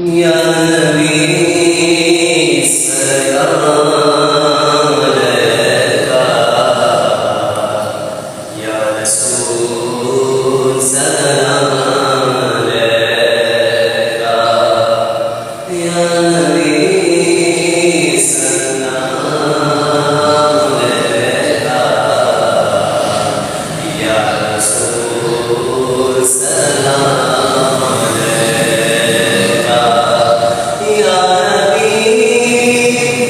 या नबी सलाम अलैका, या रसूल सलाम अलैका, या नबी सलाम अलैका, या रसूल सलाम अलैका, या नबी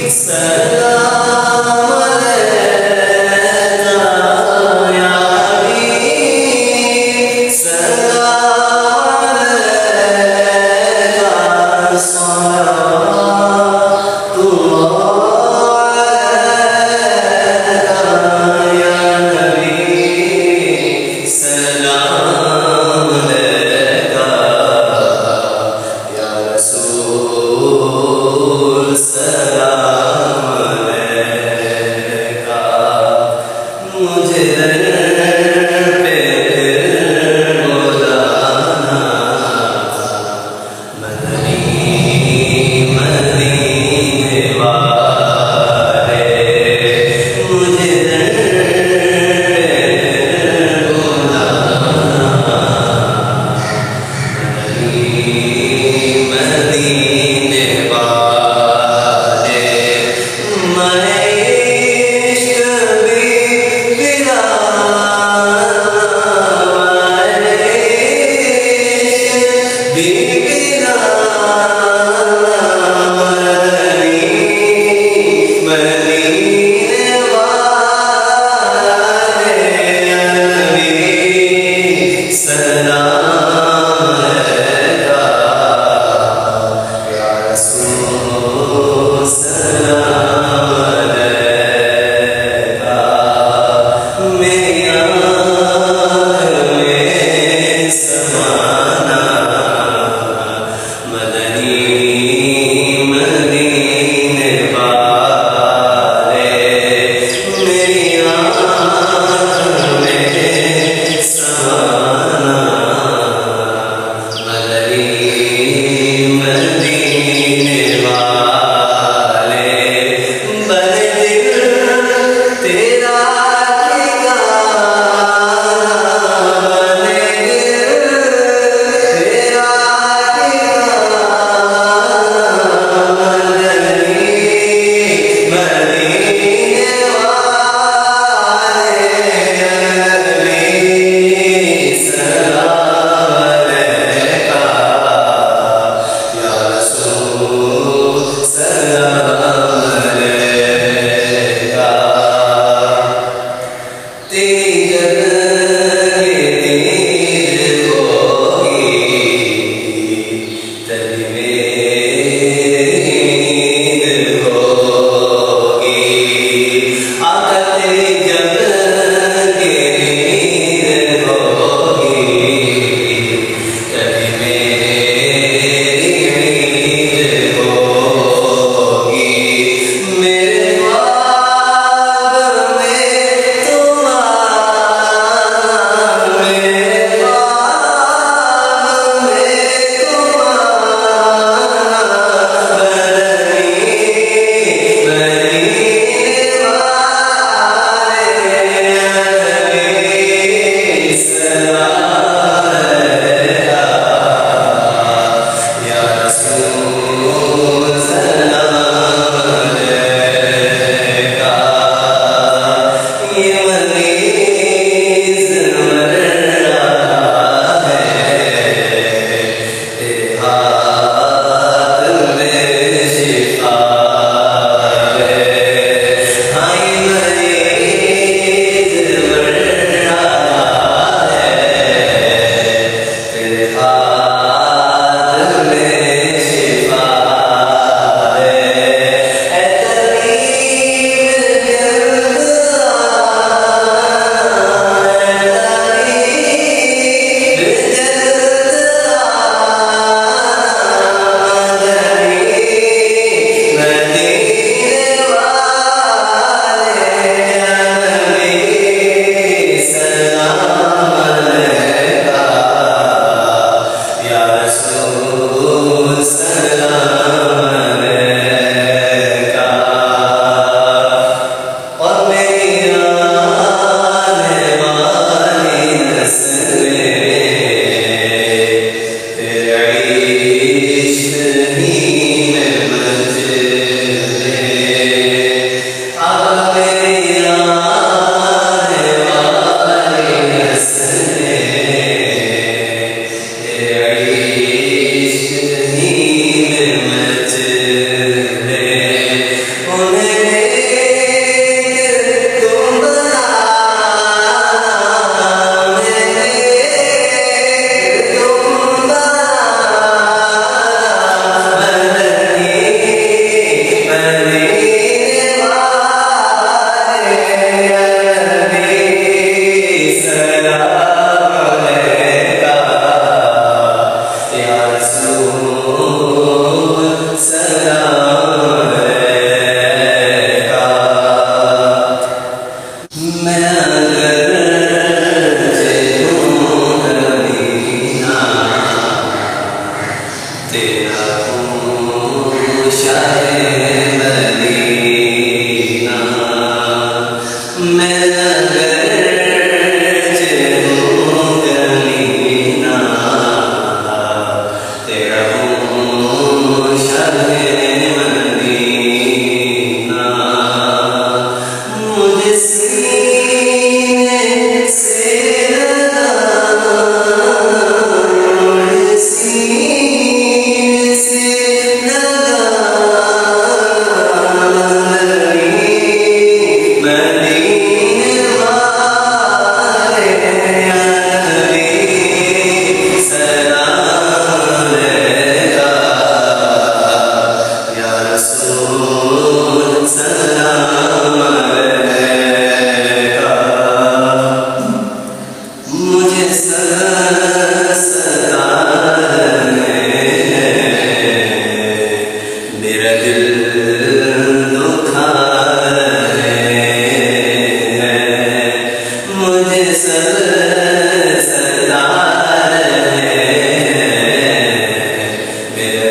सलाम अलैका, या नबी सलाम अलैका, सलावतुल्लाह अलैका, या नबी सलाम अलैका, या रसूल सलाम अलैका। मुझे दर पे बुलाना, मदनी मदीने वाले, मुझे दर पे बुलाना, मदीने वाले। मैं इश्क भी पिलाना, मैं इश्क भी पिलाना, मदीने वाले, नबी सलाम अलैका, या रसूल सलाम अलैका। मेरी आँख में समाना, मदनी मदीने वाले, मेरी आँख में समाना, मदनी मदीने वाले। बने दिल तेरा ठिकाना, बने दिल तेरा ठिकाना, तेरा हूँ शाहे मदीना, मैं अगरचे हूँ कमीना, तेरा हूँ शाहे मदीना। मुझे सीने से लगा, मुझे सीने से लगा, मदीने वाले नबी सलाम अलैका, या रसूल सलाम अलैका। मुझे सता मेरा दिल दुखा है, मुझे सता मेरा